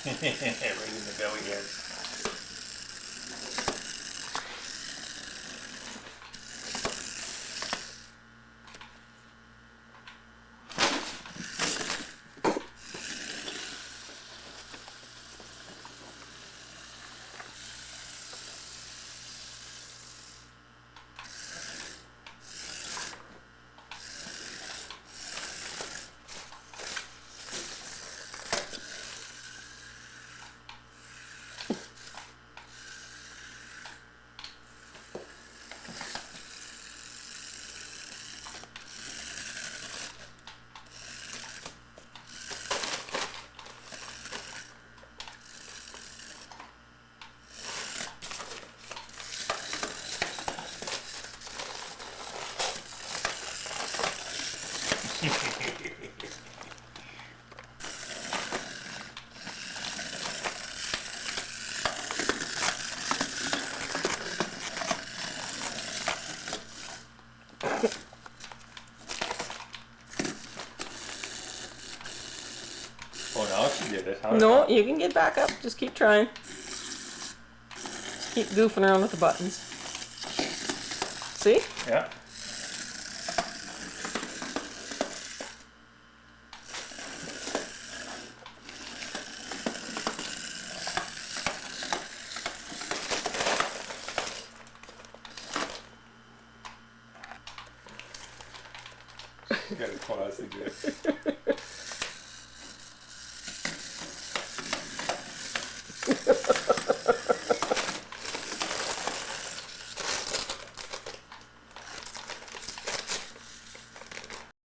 Right in the belly here. Oh, now she did it. How No, you can get back up. Just keep trying. Just keep goofing around with the buttons. See? Yeah. You gotta pause to do it.